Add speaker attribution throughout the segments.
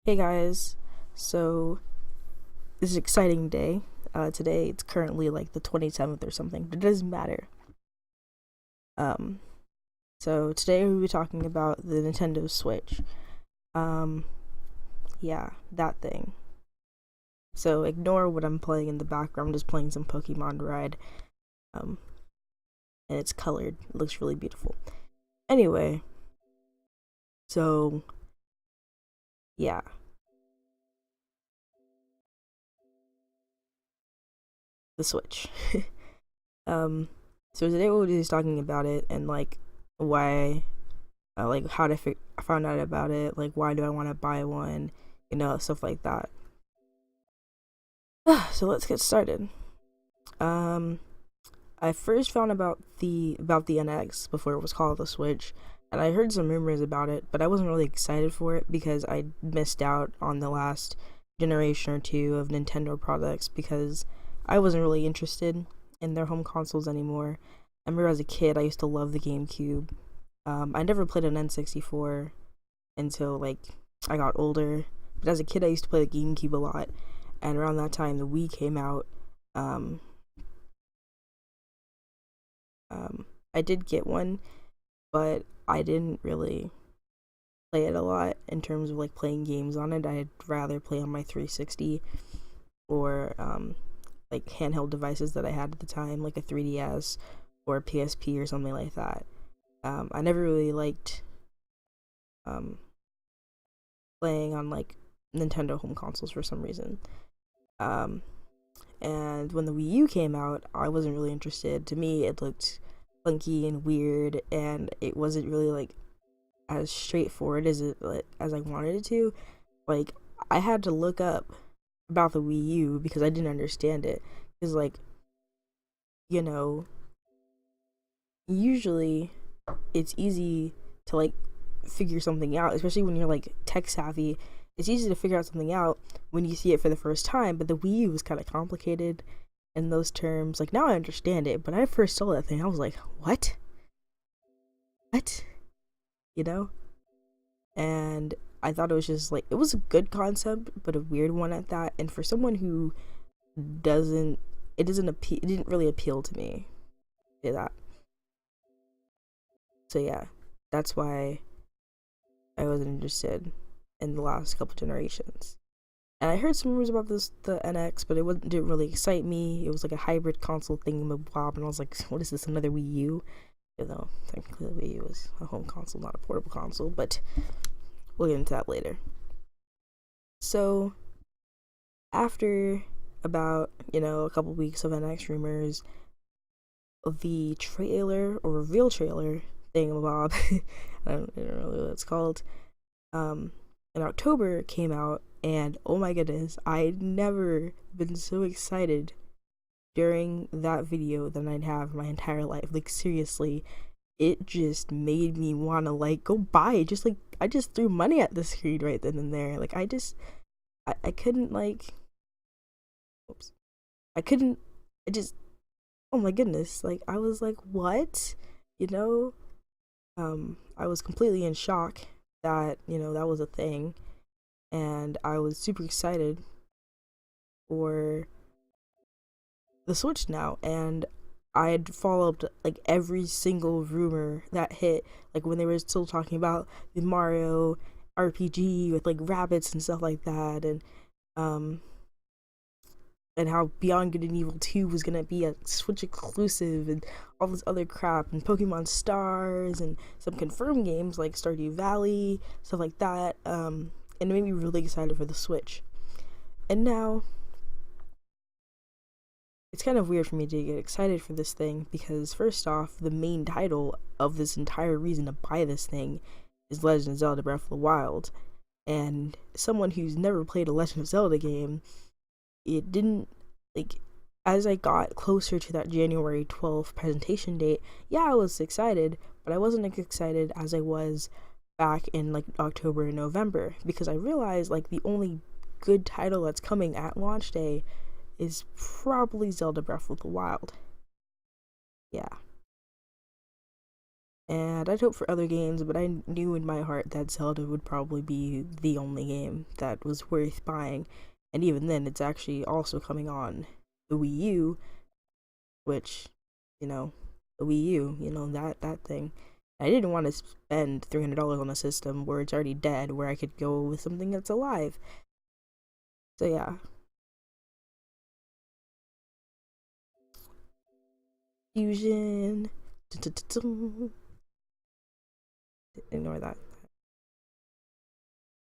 Speaker 1: Hey guys, so this is an exciting day. Today it's currently like the 27th or something, but it doesn't matter. Um, so today we'll be talking about the Nintendo Switch. Um, yeah, that thing. So ignore what I'm playing in the background. I'm just playing some Pokemon Ride. Um, and it's colored. It looks really beautiful. Anyway, so yeah, the Switch. um, so today we'll be just talking about it and like why like how to I found out about it, like why do I want to buy one, stuff like that. So let's get started. Um, I first found about the NX before it was called the Switch, and I heard some rumors about it, but I wasn't really excited for it because I missed out on the last generation or two of Nintendo products because I wasn't really interested in their home consoles anymore. I remember as a kid I used to love the GameCube. I never played an N64 until like I got older. But as a kid, I used to play the GameCube a lot, and around that time, the Wii came out. Um, I did get one, but I didn't really play it a lot in terms of like playing games on it. I'd rather play on my 360 or like handheld devices that I had at the time, like a 3DS or a PSP or something like that. I never really liked um, playing on like Nintendo home consoles for some reason. Um, and when the Wii U came out, I wasn't really interested. To me, it looked funky and weird, and it wasn't really like as straightforward as I wanted it to. Like I had to look up about the Wii U because I didn't understand it. Because like you know, usually it's easy to like figure something out, especially when you're like tech savvy. It's easy to figure out something out when you see it for the first time, but the Wii U was kind of complicated in those terms. Like now I understand it, but I first saw that thing, I was like, what? What? You know? And I thought it was just like it was a good concept, but a weird one at that. And for someone who doesn't, it didn't really appeal to me. To that. So yeah, that's why I wasn't interested in the last couple generations. And I heard some rumors about the NX, but didn't really excite me. It was like a hybrid console thingamabob, and I was like, what is this, another Wii U? Even though technically the Wii U was a home console, not a portable console, but we'll get into that later. So after about, a couple weeks of NX rumors, the trailer or reveal trailer thingamabob, I don't know what it's called, um, in October came out, and oh my goodness, I'd never been so excited during that video than I'd have my entire life. Like seriously, it just made me wanna like go buy it. Just like I just threw money at the screen right then and there. Like I couldn't like oops. I couldn't I just oh my goodness. Like I was like, what? You know? I was completely in shock that, that was a thing. And I was super excited for the Switch now, and I had followed like every single rumor that hit, like when they were still talking about the Mario RPG with like rabbits and stuff like that, um and how Beyond Good and Evil 2 was gonna be a Switch exclusive and all this other crap and Pokemon Stars and some confirmed games like Stardew Valley, stuff like that. And it made me really excited for the Switch. And now it's kind of weird for me to get excited for this thing because first off, the main title of this entire reason to buy this thing is Legend of Zelda Breath of the Wild. And someone who's never played a Legend of Zelda game, it didn't like as I got closer to that January 12th presentation date, yeah, I was excited, but I wasn't as excited as I was back in like October and November because I realized like the only good title that's coming at launch day is probably Zelda Breath of the Wild. Yeah. And I'd hope for other games, but I knew in my heart that Zelda would probably be the only game that was worth buying. And even then, it's actually also coming on the Wii U, which, the Wii U, that thing. I didn't want to spend $300 on a system where it's already dead, where I could go with something that's alive. So yeah. Fusion. Ignore that.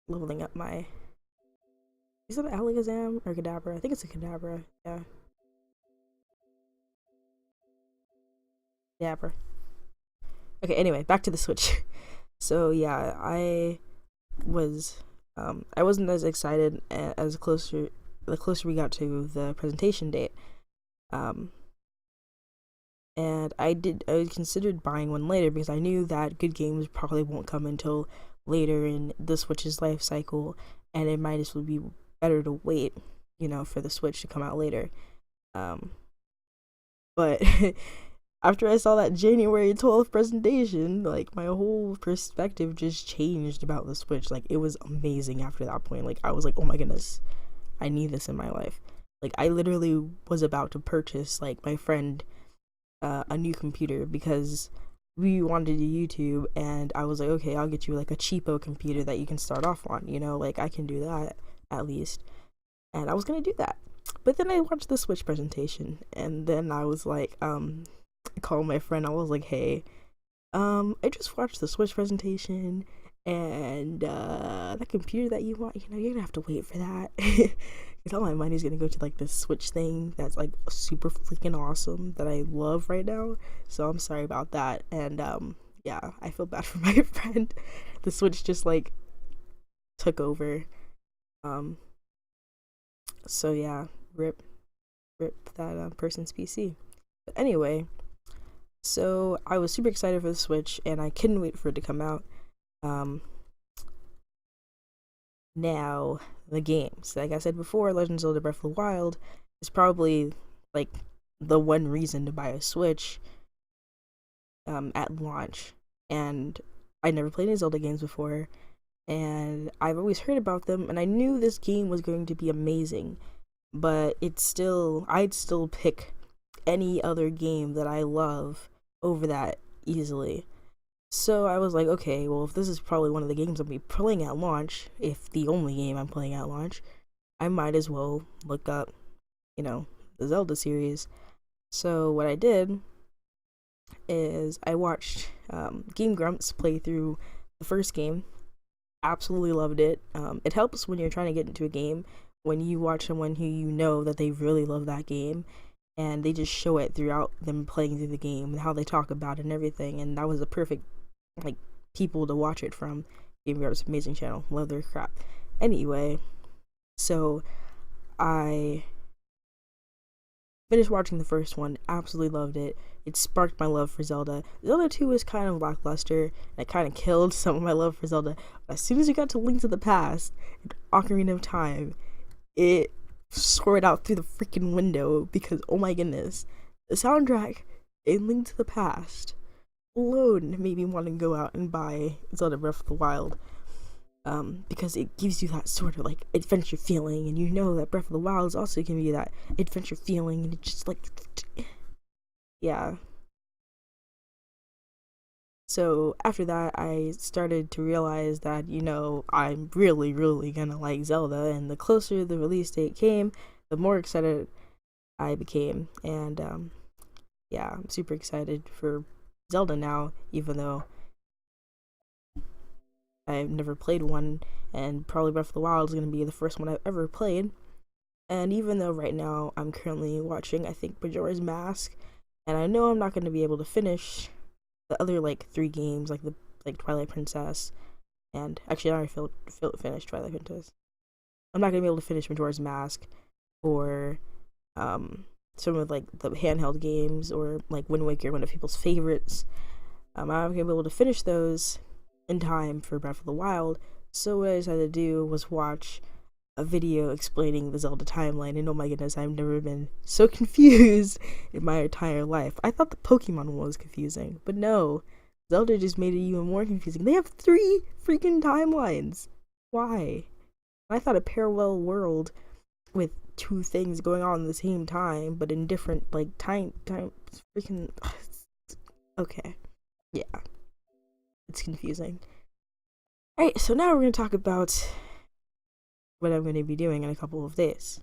Speaker 1: Leveling up my... Is that an Alakazam or Kadabra? I think it's a Kadabra. Yeah. Kadabra. Okay, anyway, back to the Switch. So yeah, I wasn't as excited as the closer we got to the presentation date. And I considered buying one later because I knew that good games probably won't come until later in the Switch's life cycle, and it might as well be better to wait, for the Switch to come out later. But after I saw that January 12th presentation, like, my whole perspective just changed about the Switch. Like, it was amazing after that point. Like, I was like, oh my goodness, I need this in my life. Like, I literally was about to purchase, like, my friend a new computer because we wanted to YouTube, and I was like, okay, I'll get you like a cheapo computer that you can start off on, like I can do that at least. And I was gonna do that, but then I watched the Switch presentation, and then I was like, I called my friend. I was like, hey, I just watched the Switch presentation, and that computer that you want, you're gonna have to wait for that. Because all my money's gonna go to like this Switch thing that's like super freaking awesome that I love right now. So I'm sorry about that. And yeah, I feel bad for my friend. The Switch just like took over. So yeah, rip that person's PC. But anyway, so I was super excited for the Switch, and I couldn't wait for it to come out. Now, the games. Like I said before, Legend of Zelda Breath of the Wild is probably like the one reason to buy a Switch at launch. And I never played any Zelda games before, and I've always heard about them, and I knew this game was going to be amazing, but I'd still pick any other game that I love over that easily. So I was like, okay, well, if this is probably one of the games I'll be playing at launch, if the only game I'm playing at launch, I might as well look up, the Zelda series. So what I did is I watched Game Grumps play through the first game. Absolutely loved it. It helps when you're trying to get into a game, when you watch someone who you know that they really love that game, and they just show it throughout them playing through the game and how they talk about it and everything. And that was a perfect people to watch it from. Game Grumps, amazing channel, love their crap. Anyway, so I finished watching the first one, absolutely loved it. It sparked my love for Zelda. Zelda 2 was kind of lackluster, and it kind of killed some of my love for Zelda. But as soon as you got to Link to the Past and Ocarina of Time, it soared out through the freaking window, because oh my goodness, the soundtrack in Link to the Past alone made me want to go out and buy Zelda Breath of the Wild, because it gives you that sort of like adventure feeling, and that Breath of the Wild is also giving you that adventure feeling, and it's just like, yeah. So after that, I started to realize that, I'm really, really gonna like Zelda, and the closer the release date came, the more excited I became. And yeah, I'm super excited for Zelda now, even though I've never played one, and probably Breath of the Wild is going to be the first one I've ever played. And even though right now I'm currently watching, I think, Majora's Mask, and I know I'm not going to be able to finish the other 3 games, like Twilight Princess, and actually I already finished Twilight Princess. I'm not going to be able to finish Majora's Mask, or some of the handheld games, or Wind Waker, one of people's favorites. I'm not going to be able to finish those in time for Breath of the Wild. So what I decided to do was watch a video explaining the Zelda timeline, and oh my goodness, I've never been so confused in my entire life. I thought the Pokemon one was confusing, but no, Zelda just made it even more confusing. They have 3 freaking timelines. Why? I thought a parallel world with 2 things going on at the same time, but in different, like, time freaking. Okay. Yeah. It's confusing. Alright, so now we're going to talk about what I'm going to be doing in a couple of days.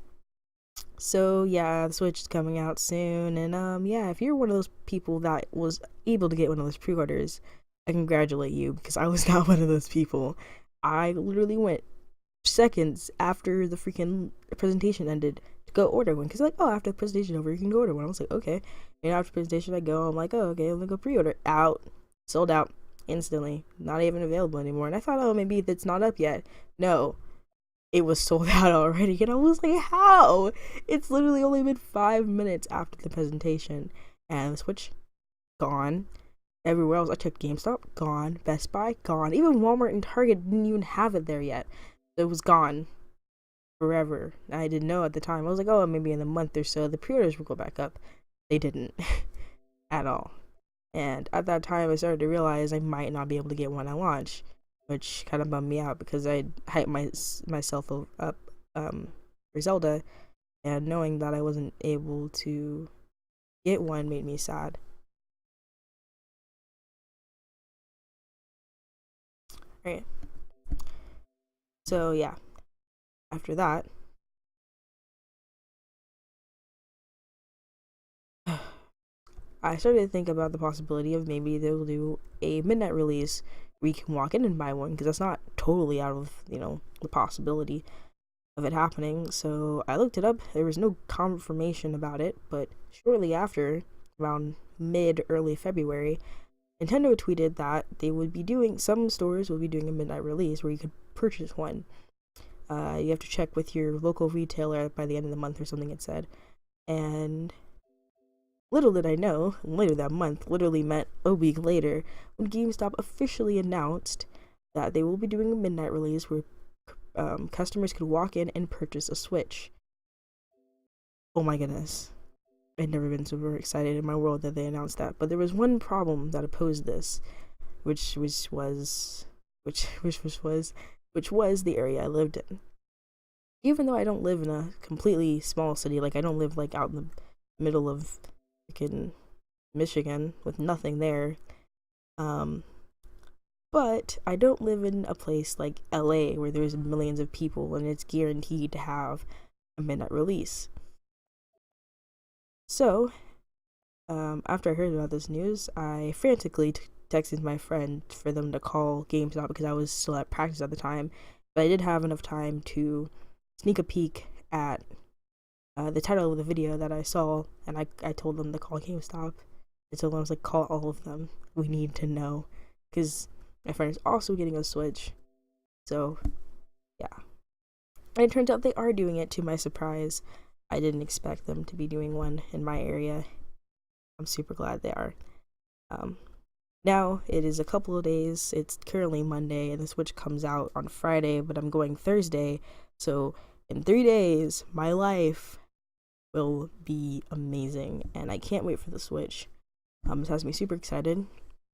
Speaker 1: So yeah, the Switch is coming out soon, and yeah, if you're one of those people that was able to get one of those pre-orders, I congratulate you, because I was not one of those people. I literally went seconds after the freaking presentation ended to go order one, because like, oh, after the presentation over, you can go order one. I was like, okay. And after the presentation, I go, I'm like, oh, okay, let me go pre-order. Out. Sold out instantly. Not even available anymore. And I thought, oh, maybe it's not up yet. No. It was sold out already, and I was like, how? It's literally only been 5 minutes after the presentation, and the Switch, gone. Everywhere else, I checked GameStop, gone. Best Buy, gone. Even Walmart and Target didn't even have it there yet. It was gone forever. I didn't know at the time. I was like, oh, maybe in a month or so, the pre-orders will go back up. They didn't at all. And at that time, I started to realize I might not be able to get one at launch, which kind of bummed me out because I hyped myself up for Zelda, and knowing that I wasn't able to get one made me sad. Right. So yeah, after that, I started to think about the possibility of maybe they'll do a midnight release where you can walk in and buy one, because that's not totally out of, the possibility of it happening. So I looked it up. There was no confirmation about it, but shortly after, around early February, Nintendo tweeted that they would be doing, some stores will be doing a midnight release where you could purchase one. You have to check with your local retailer by the end of the month or something, it said. And little did I know, later that month literally meant a week later, when GameStop officially announced that they will be doing a midnight release where customers could walk in and purchase a Switch. Oh my goodness. I'd never been super excited in my world that they announced that. But there was one problem that opposed this, which was the area I lived in. Even though I don't live in a completely small city, like I don't live like out in the middle of freaking Michigan with nothing there, but I don't live in a place like LA where there's millions of people and it's guaranteed to have a midnight release. So after I heard about this news, I frantically texted my friend for them to call GameStop because I was still at practice at the time, but I did have enough time to sneak a peek at the title of the video that I saw, and I told them to call GameStop. I told them, I was like, call all of them. We need to know, because my friend is also getting a Switch. So, yeah. And it turns out they are doing it, to my surprise. I didn't expect them to be doing one in my area. I'm super glad they are. Now, it is a couple of days. It's currently Monday, and the Switch comes out on Friday, but I'm going Thursday. So, in 3 days, my life will be amazing, and I can't wait for the Switch. This has me super excited.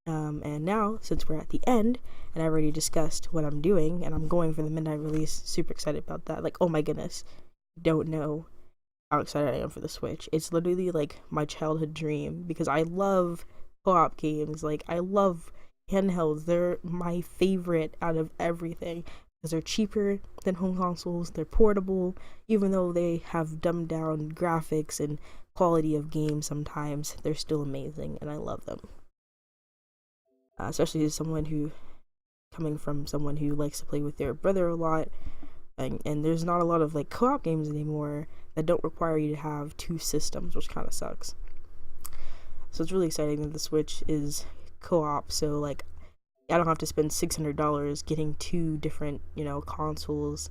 Speaker 1: And now, since we're at the end, and I've already discussed what I'm doing, and I'm going for the midnight release, super excited about that. Like, oh my goodness, don't know how excited I am for the Switch. It's literally like my childhood dream, because I love co-op games. Like, I love handhelds. They're my favorite out of everything, because they're cheaper than home consoles. They're portable, even though they have dumbed down graphics and quality of games sometimes. They're still amazing, and I love them. Especially as coming from someone who likes to play with their brother a lot, and there's not a lot of like co-op games anymore that don't require you to have 2 systems, which kind of sucks. So it's really exciting that the Switch is co-op, so like I don't have to spend $600 getting 2 different, consoles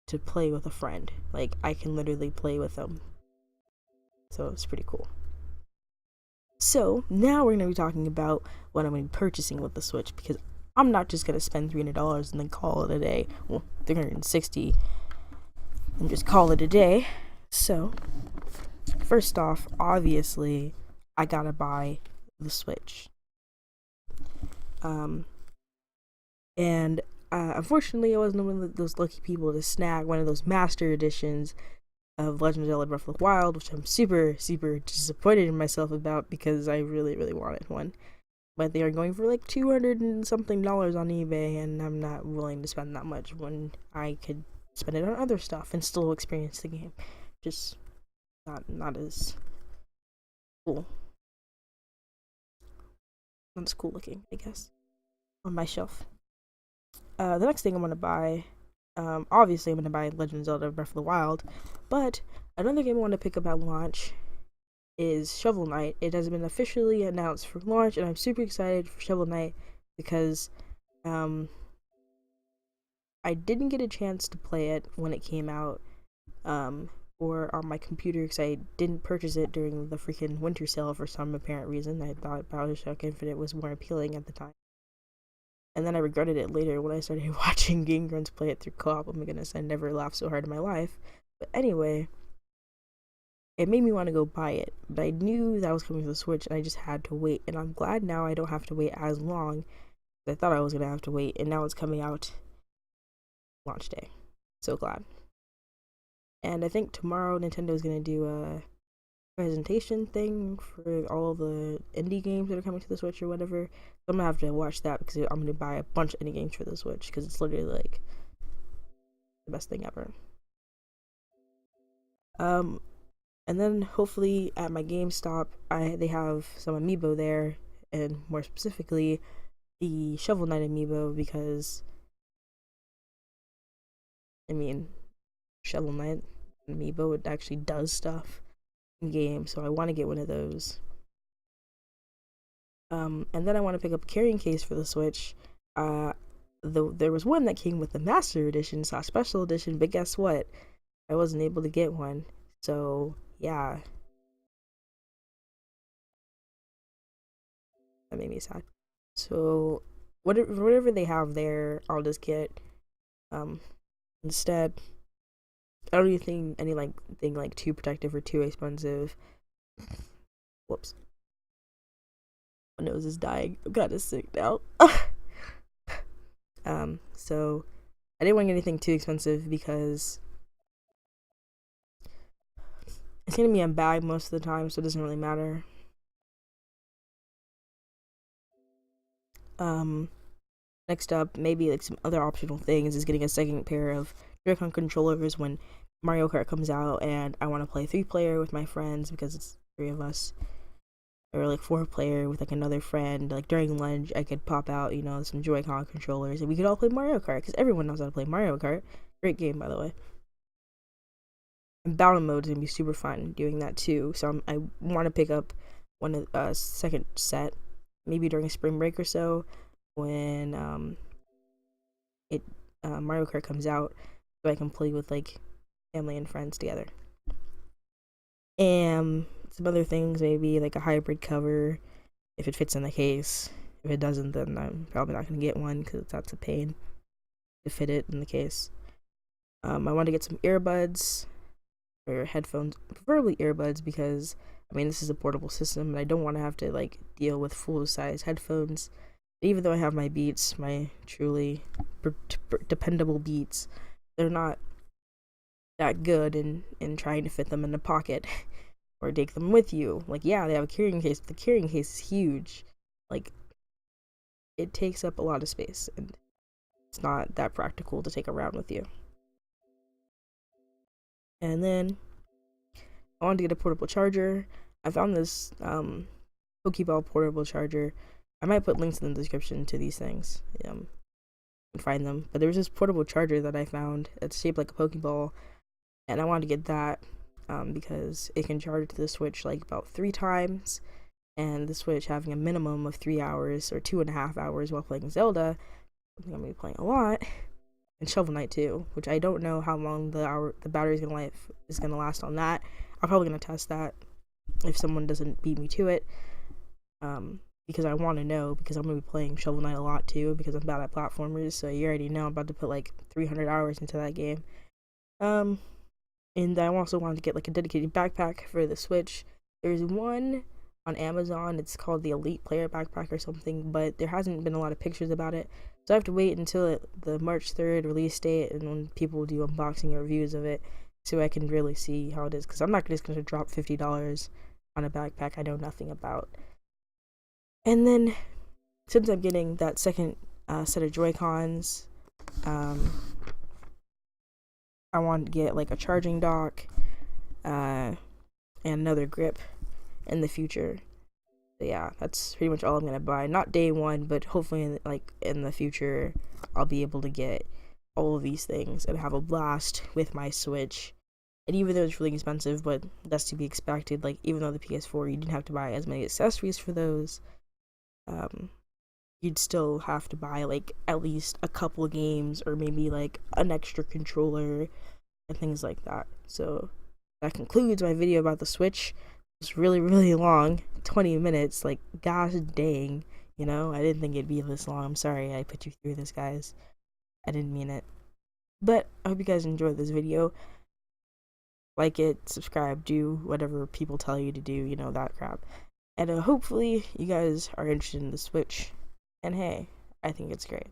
Speaker 1: to play with a friend. Like, I can literally play with them. So it's pretty cool. So now we're going to be talking about what I'm going to be purchasing with the Switch, because I'm not just going to spend $300 and then call it a day. Well, $360 and just call it a day. So first off, obviously, I gotta buy the Switch. And unfortunately, I wasn't one of those lucky people to snag one of those master editions of Legend of Zelda Breath of the Wild, which I'm super, super disappointed in myself about because I really, really wanted one. But they are going for like $200 and something on eBay, and I'm not willing to spend that much when I could spend it on other stuff and still experience the game. Just not as cool. Not as cool looking, I guess, on my shelf. The next thing I'm gonna buy, obviously I'm gonna buy Legend of Zelda Breath of the Wild, but another game I want to pick up at launch is Shovel Knight. It has been officially announced for launch, and I'm super excited for Shovel Knight because I didn't get a chance to play it when it came out, or on my computer because I didn't purchase it during the freaking winter sale for some apparent reason. I thought Bioshock Infinite was more appealing at the time. And then I regretted it later when I started watching Game Grunts play it through co-op. Oh my goodness, I never laughed so hard in my life. But anyway, it made me want to go buy it. But I knew that was coming to the Switch and I just had to wait. And I'm glad now I don't have to wait as long as I thought I was going to have to wait. And now it's coming out launch day. So glad. And I think tomorrow Nintendo is going to do a presentation thing for all the indie games that are coming to the Switch or whatever. So I'm gonna have to watch that because I'm gonna buy a bunch of indie games for the Switch because it's literally like the best thing ever. And then hopefully at my GameStop, they have some amiibo there, and more specifically, the Shovel Knight amiibo because I mean, Shovel Knight amiibo, it actually does stuff in game, so I want to get one of those. And then I want to pick up a carrying case for the Switch. There was one that came with the Master Edition, so Special Edition, but guess what? I wasn't able to get one. So, yeah. That made me sad. So, whatever they have there, I'll just get. Instead, I don't even think anything like too protective or too expensive. Whoops. My nose is dying. I'm kind of sick now. So I didn't want to get anything too expensive because it's gonna be in bag most of the time, so it doesn't really matter. Next up, maybe like some other optional things is getting a second pair of Joy-Con controllers when Mario Kart comes out, and I want to play 3-player with my friends because it's 3 of us, or like 4-player with like another friend. Like during lunch, I could pop out, some Joy-Con controllers, and we could all play Mario Kart because everyone knows how to play Mario Kart. Great game, by the way. And battle mode is gonna be super fun doing that too. So I want to pick up one of second set, maybe during a spring break or so, when Mario Kart comes out, so I can play with like family and friends together. And some other things, maybe like a hybrid cover if it fits in the case. If it doesn't, then I'm probably not gonna get one because that's a pain to fit it in the case. I want to get some earbuds or headphones, preferably earbuds, because this is a portable system and I don't want to have to like deal with full-size headphones. Even though I have my Beats, my truly dependable Beats, they're not that good in trying to fit them in a pocket or take them with you. Like, yeah, they have a carrying case, but the carrying case is huge. Like, it takes up a lot of space, and it's not that practical to take around with you. And then I wanted to get a portable charger. I found this Pokeball portable charger. I might put links in the description to these things. You can find them. But there was this portable charger that I found. It's shaped like a Pokeball, and I wanted to get that because it can charge to the Switch like about 3 times. And the Switch having a minimum of 3 hours or 2.5 hours while playing Zelda, I think I'm gonna be playing a lot. And Shovel Knight too, which I don't know how long the battery is gonna last on that. I'm probably gonna test that if someone doesn't beat me to it. Because I want to know, because I'm going to be playing Shovel Knight a lot too, because I'm bad at platformers, so you already know I'm about to put like 300 hours into that game. And I also wanted to get like a dedicated backpack for the Switch. There's one on Amazon. It's called the Elite Player Backpack or something, but there hasn't been a lot of pictures about it. So I have to wait until the March 3rd release date, and when people do unboxing or reviews of it, so I can really see how it is. Because I'm not just going to drop $50 on a backpack I know nothing about. And then, since I'm getting that second set of Joy-Cons, I want to get like a charging dock and another grip in the future. So yeah, that's pretty much all I'm gonna buy. Not day one, but hopefully in the future I'll be able to get all of these things and have a blast with my Switch. And even though it's really expensive, but that's to be expected. Like, even though the PS4 you didn't have to buy as many accessories for those, you'd still have to buy like at least a couple of games or maybe like an extra controller and things like that. So that concludes my video about the Switch. It's really, really long, 20 minutes. Like, gosh dang, you know, I didn't think it'd be this long. I'm sorry I put you through this, guys. I didn't mean it. But I hope you guys enjoyed this video. Like it, subscribe, do whatever people tell you to do, you know, that crap. And hopefully you guys are interested in the Switch. And hey, I think it's great.